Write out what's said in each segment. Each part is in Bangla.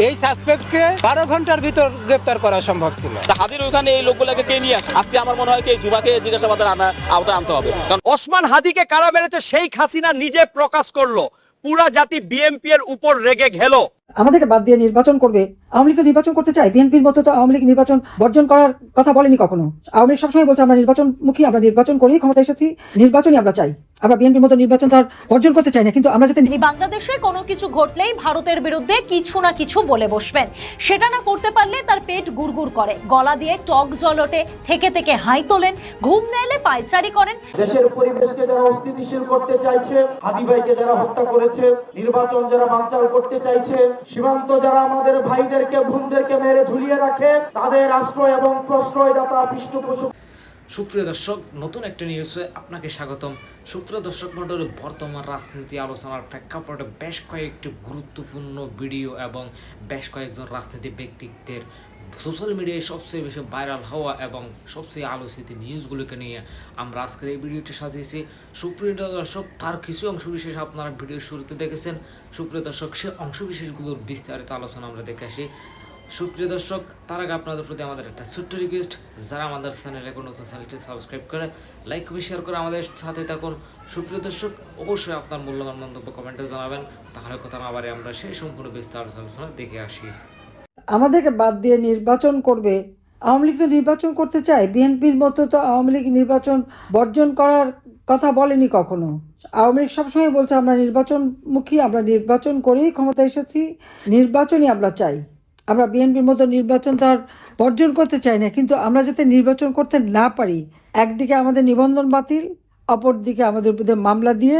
এই সাসপেক্টকে 12 ঘন্টার ভিতর গ্রেফতার করা সম্ভব ছিল। হাদির ওখানে এই লোকগুলোকে কে নিয়ে আসে? আজকে আমার মনে হয় কি যুবাকে জিজ্ঞাসাবাদের আওতায় আনতে হবে। কারণ ওসমান হাদিকে কারা মেরেছে শেখ হাসিনা নিজে প্রকাশ করলো। পুরা জাতি বিএনপি এর উপর রেগে গেল। আমাদেরকে বাদ দিয়ে নির্বাচন করবে। আওয়ামী লীগ নির্বাচন করতে চায়, বিএনপির মতো তো আওয়ামী লীগ নির্বাচন বর্জন করার কথা বলেনি কখনো। আওয়ামী লীগ সবসময় বলছে আমরা নির্বাচনমুখী, আমরা নির্বাচন করেই ক্ষমতা এসেছি, নির্বাচনই আমরা চাই। আমরা বিএনপির মতো নির্বাচন তার বর্জন করতে চাই না, কিন্তু আমরা যাতে বাংলাদেশে কোনো কিছু ঘটলেই ভারতের বিরুদ্ধে কিছু না কিছু বলে বসবেন। সেটা না করতে পারলে তার পেট গুড়গুড় করে, গলা দিয়ে টক জল ওঠে, থেকে থেকে হাই তোলেন, ঘুম না এলে পায়চারি করেন। দেশের পরিবেশকে যারা অস্থিতিশীল করতে চাইছে, হাদি ভাইকে যারা হত্যা করেছে, নির্বাচন যারা বানচাল করতে চাইছে, সীমান্ত যারা আমাদের ভাইদেরকে বোনদেরকে মেরে ঝুলিয়ে রাখে, তাদের আশ্রয় এবং প্রশ্রয়দাতা পৃষ্ঠপোষক। সুপ্রিয় দর্শক, নতুন একটা নিউজে আপনাকে স্বাগতম। সুপ্রিয় দর্শক মণ্ডলী, বর্তমান রাজনীতি আলোচনার প্রেক্ষাপটে বেশ কয়েকটি গুরুত্বপূর্ণ ভিডিও এবং বেশ কয়েকজন রাজনীতি ব্যক্তিত্বের সোশ্যাল মিডিয়ায় সবচেয়ে বেশি ভাইরাল হওয়া এবং সবচেয়ে আলোচিত নিউজগুলোকে নিয়ে আমরা আজকের এই ভিডিওটি সাজিয়েছি। সুপ্রিয় দর্শক, তার কিছু অংশবিশেষ আপনারা ভিডিওর শুরুতে দেখেছেন। সুপ্রিয় দর্শক, সে অংশবিশেষগুলোর বিস্তারিত আলোচনা আমরা দেখে আসি। সুপ্রিয় দর্শক, তার আগে আপনাদের প্রতি আমাদের একটা ছোট্ট রিকোয়েস্ট, যারা আমাদের চ্যানেলে কোনো নতুন চ্যানেলটি সাবস্ক্রাইব করে লাইক করে শেয়ার করে আমাদের সাথে থাকুন। সুপ্রিয় দর্শক, অবশ্যই আপনার মূল্যবান মন্তব্য কমেন্টে জানাবেন। তাহলে কথা না বাড়ে আমরা সেই সম্পূর্ণ বিস্তারিত আলোচনা দেখে আসি। আমাদেরকে বাদ দিয়ে নির্বাচন করবে। আওয়ামী লীগ তো নির্বাচন করতে চায়, বিএনপির মতো তো আওয়ামী লীগ নির্বাচন বর্জন করার কথা বলেনি কখনো। আওয়ামী লীগ সবসময় বলছে আমরা নির্বাচনমুখী, আমরা নির্বাচন করেই ক্ষমতা এসেছি, নির্বাচনই আমরা চাই। আমরা বিএনপির মতো নির্বাচন তার বর্জন করতে চাই না, কিন্তু আমরা যাতে নির্বাচন করতে না পারি, একদিকে আমাদের নিবন্ধন বাতিল, অপরদিকে আমাদের বিরুদ্ধে মামলা দিয়ে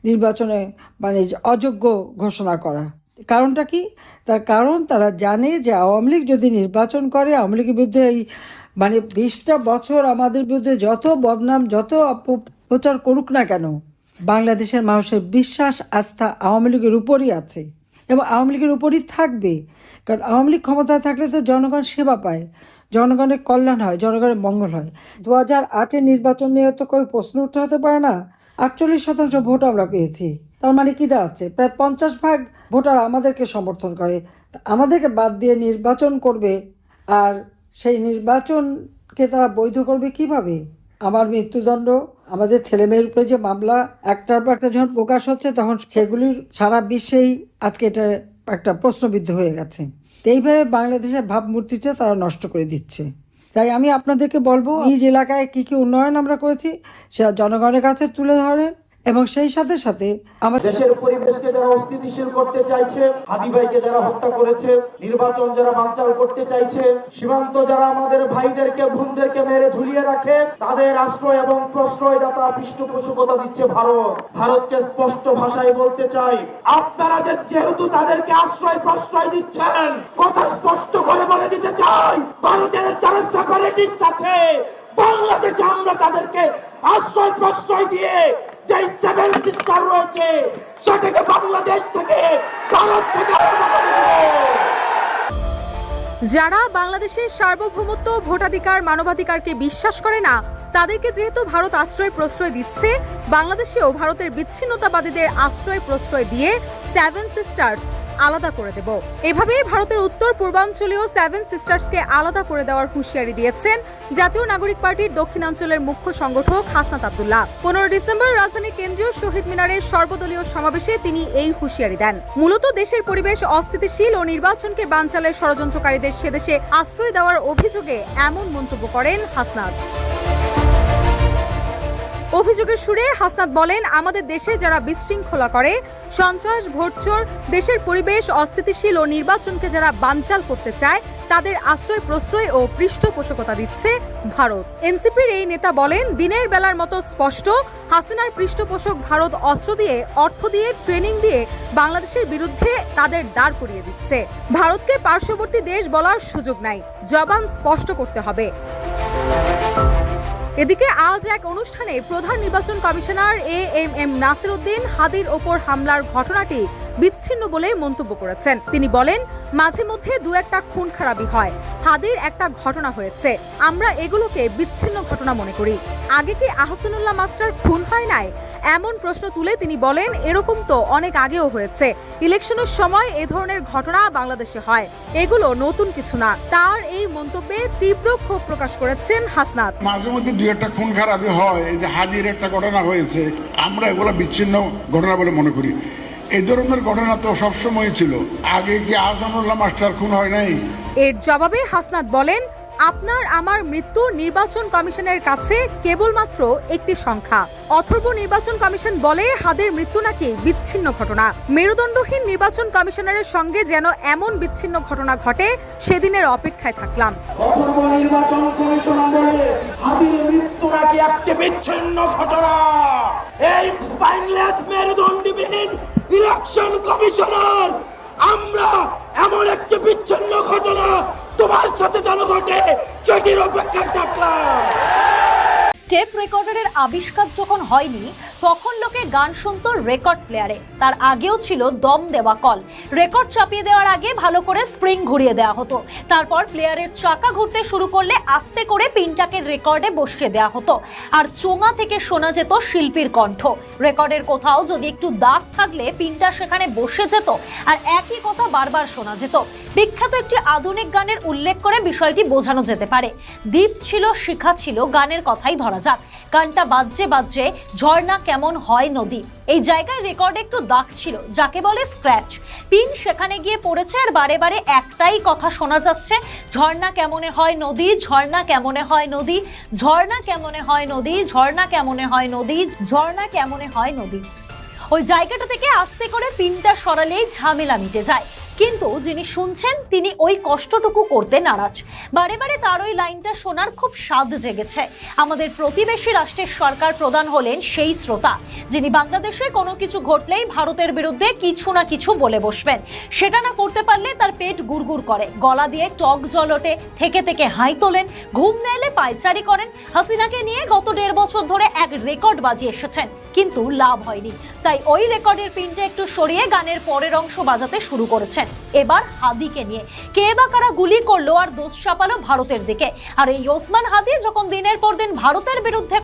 নির্বাচনে অযোগ্য ঘোষণা করা। কারণটা কি? তার কারণ তারা জানে যে আওয়ামী লীগ যদি নির্বাচন করে, আওয়ামী লীগের বিরুদ্ধে এই 20টা বছর আমাদের বিরুদ্ধে যত বদনাম, যত অপপ্রচার করুক না কেন, বাংলাদেশের মানুষের বিশ্বাস আস্থা আওয়ামী লীগের উপরই আছে এবং আওয়ামী লীগের উপরই থাকবে। কারণ আওয়ামী লীগ ক্ষমতায় থাকলে তো জনগণ সেবা পায়, জনগণের কল্যাণ হয়, জনগণের মঙ্গল হয়। 2008-এর নির্বাচন নিয়ে তো কেউ প্রশ্ন উঠাতে পারে না। 48% ভোট আমরা পেয়েছি, তার মানে কি দাঁড়াচ্ছে? প্রায় 50% ভোটার আমাদেরকে সমর্থন করে। আমাদেরকে বাদ দিয়ে নির্বাচন করবে, আর সেই নির্বাচনকে তারা বৈধ করবে কিভাবে? আমার মৃত্যুদণ্ড, আমাদের ছেলেমেয়ের উপরে যে মামলা একটার পর একটা যখন প্রকাশ হচ্ছে, তখন সেগুলির সারা বিশ্বেই আজকে এটা একটা প্রশ্নবিদ্ধ হয়ে গেছে। এইভাবে বাংলাদেশের ভাবমূর্তিটা তারা নষ্ট করে দিচ্ছে। তাই আমি আপনাদেরকে বলবো, নিজ এলাকায় কী কী উন্নয়ন আমরা করেছি সেটা জনগণের কাছে তুলে ধরেন, এবং সেই সাথে সাথে আমাদের দেশের পরিবেশকে যারা অস্থিতিশীল করতে চাইছে, হাদি ভাইকে যারা হত্যা করেছে, নির্বাচন যারা বানচাল করতে চাইছে, সীমান্ত যারা আমাদের ভাইদেরকে বোনদেরকে মেরে ঝুলিয়ে রাখে, তাদের আশ্রয় এবং প্রশ্রয়দাতা পৃষ্ঠপোষকতা দিচ্ছে ভারত। ভারতকে স্পষ্ট ভাষায় বলতে চাই, আপনারা যেহেতু তাদেরকে আশ্রয় প্রশ্রয় দিচ্ছেন, কথা স্পষ্ট করে বলে দিতে চাই, ভারতের যারা সেপারেটিস্ট আছে বাংলাদেশে, আমরা তাদেরকে আশ্রয় প্রশ্রয় দিয়ে যে 7 সিস্টার রয়েছে সেটাকে বাংলাদেশ থেকে, ভারত থেকে আলাদা করে দেব। যারা বাংলাদেশের সার্বভৌমত্ব, ভোটাধিকার, মানবাধিকারকে বিশ্বাস করে না, তাদেরকে যেহেতু ভারত আশ্রয় প্রশ্রয় দিচ্ছে, বাংলাদেশেও ভারতের বিচ্ছিন্নতাবাদীদের আশ্রয় প্রশ্রয় দিয়ে 7 সিস্টার্স আলাদা করে দেব। এভাবেই ভারতের উত্তর পূর্বাঞ্চলীয় 7 সিস্টার্সকে আলাদা করে দেওয়ার হুঁশিয়ারি দিয়েছেন জাতীয় নাগরিক পার্টির দক্ষিণাঞ্চলের মুখ্য সংগঠক হাসনাত আব্দুল্লাহ। 15 ডিসেম্বর রাজধানীর কেন্দ্রীয় শহীদ মিনারের সর্বদলীয় সমাবেশে তিনি এই হুঁশিয়ারি দেন। মূলত দেশের পরিবেশ অস্থিতিশীল ও নির্বাচনকে বানচালের ষড়যন্ত্রকারীদের সেদেশে আশ্রয় দেওয়ার অভিযোগে এমন মন্তব্য করেন হাসনাত। অভিযোগের সুরে হাসনাত বলেন, আমাদের দেশে যারা বিশৃঙ্খলা করে, সন্ত্রাস, ভোটচোর, দেশের পরিবেশ অস্থিতিশীল ও নির্বাচনকে যারা বানচাল করতে চায়, তাদের আশ্রয় প্রশ্রয় ও পৃষ্ঠপোষকতা দিচ্ছে ভারত। এনসিপির এই নেতা বলেন, দিনের বেলার মতো স্পষ্ট, হাসিনার পৃষ্ঠপোষক ভারত অস্ত্র দিয়ে, অর্থ দিয়ে, ট্রেনিং দিয়ে বাংলাদেশের বিরুদ্ধে তাদের দাঁড় করিয়ে দিচ্ছে। ভারতকে পার্শ্ববর্তী দেশ বলার সুযোগ নাই, জবান স্পষ্ট করতে হবে। এদিকে আজ এক অনুষ্ঠানে প্রধান নির্বাচন কমিশনার AM নাসির উদ্দিন হাদির ওপর হামলার ঘটনাটি বিচ্ছিন্ন বলে মন্তব্য করেছেন। তিনি বলেন, মাঝে মধ্যে দু একটা খুন খারাপি হয়, হাদির একটা ঘটনা হয়েছে, আমরা এগুলোকে বিচ্ছিন্ন ঘটনা মনে করি। আগে কি আহসানুল্লাহ মাস্টার খুন হয় নাই? এমন প্রশ্ন তুলে তিনি বলেন, এরকম তো অনেক আগেও হয়েছে, ইলেকশনের সময় এ ধরনের ঘটনা বাংলাদেশে হয়, এগুলো নতুন কিছু না। তার এই মন্তব্যে তীব্র ক্ষোভ প্রকাশ করেছেন হাসনাত। মাঝে মধ্যে দুই একটা খুন খারাপি হয়, এই যে হাজির একটা ঘটনা হয়েছে, আমরা এগুলো বিচ্ছিন্ন ঘটনা বলে মনে করি। এই ধরনের ঘটনা তো সবসময় ছিল। আগে কি আহসানুল্লাহ মাস্টার খুন হয় নাই? এর জবাবে হাসনাত বলেন, আপনার আমার মৃত্যু নির্বাচন কমিশনের কাছে কেবলমাত্র একটি সংখ্যা। অথর্ব নির্বাচন কমিশন বলে হাদের মৃত্যু নাকি বিচ্ছিন্ন ঘটনা। মেরুদণ্ডহীন নির্বাচন কমিশনারের সঙ্গে যেন এমন বিচ্ছিন্ন ঘটনা ঘটে, সেদিনের অপেক্ষায় থাকলাম। অথর্ব নির্বাচন কমিশন বলে হাদির মৃত্যু নাকি একটি বিচ্ছিন্ন ঘটনা। এই স্পাইনলেস মেরুদণ্ডবিহীন ইলেকশন কমিশনার, আমরা এমন একটি বিচ্ছিন্ন ঘটনা তোমার সাথে যেন ঘটে, যেটির অপেক্ষায় থাকলাম। টেপ রেকর্ডারের আবিষ্কার যখন হয়নি তখন লোকে গান শুনতো রেকর্ড প্লেয়ারে। তার আগেও ছিল দম দেওয়া কল। রেকর্ড চাপিয়ে দেওয়ার আগে ভালো করে স্প্রিং ঘুরিয়ে দেওয়া হতো। তারপর প্লেয়ারের চাকা ঘুরতে শুরু করলে আস্তে করে পিনটাকে রেকর্ডে বসিয়ে দেওয়া হতো। আর চোঙা থেকে শোনা যেত শিল্পীর কণ্ঠ। রেকর্ডের কোথাও যদি একটু দাগ থাকলে পিনটা সেখানে বসে যেত আর একই কথা বারবার শোনা যেত। বিখ্যাত একটি আধুনিক গানের উল্লেখ করে বিষয়টি বোঝানো যেতে পারে। দ্বীপ ছিল, শিখা ছিল, গানের কথাই ধরা যাক। গানটা বাজছে বাজছে ঝর্ণা কেমন হয় নদী, এই জায়গায় রেকর্ডে একটু দাগ ছিল, যাকে বলে স্ক্র্যাচ। পিন সেখানে গিয়ে পড়েছে আর বারে বারে একটাই কথা শোনা যাচ্ছে, ঝর্ণা কেমনে হয় নদী, ঝর্ণা কেমনে হয় নদী, ঝর্ণা কেমনে হয় নদী, ঝর্ণা কেমনে হয় নদী, ঝর্ণা কেমনে হয় নদী। ওই জায়গাটা থেকে আস্তে করে পিনটা সরালেই ঝামেলা মিটে যায়। কিন্তু যিনি শুনছেন তিনি ওই কষ্টটুকু করতে নারাজ। বারে বারে তার ওই লাইনটা শোনার খুব স্বাদ জেগেছে। আমাদের প্রতিবেশী রাষ্ট্রের সরকার প্রধান হলেন সেই শ্রোতা যিনি বাংলাদেশে কোনো কিছু ঘটলেই ভারতের বিরুদ্ধে কিছু না কিছু বলে বসবেন। সেটা না করতে পারলে তার পেট গুড়গুড় করে, গলা দিয়ে টক জল ওঠে, থেকে থেকে হাই তোলেন, ঘুম না এলে পায়চারি করেন। হাসিনাকে নিয়ে গত 1.5 বছর ধরে এক রেকর্ড বাজিয়ে এসেছেন, কিন্তু লাভ হয়নি। তাই ওই রেকর্ডের পিনটা একটু সরিয়ে গানের পরের অংশ বাজাতে শুরু করেছেন। এবার হাদিকে নিয়ে কে বা কারা গুলি করলো আর দোষ চাপালো ভারতের দিকে। আর এই ওসমান হাদি যখন দিনের পর দিন ভারতের বিরুদ্ধে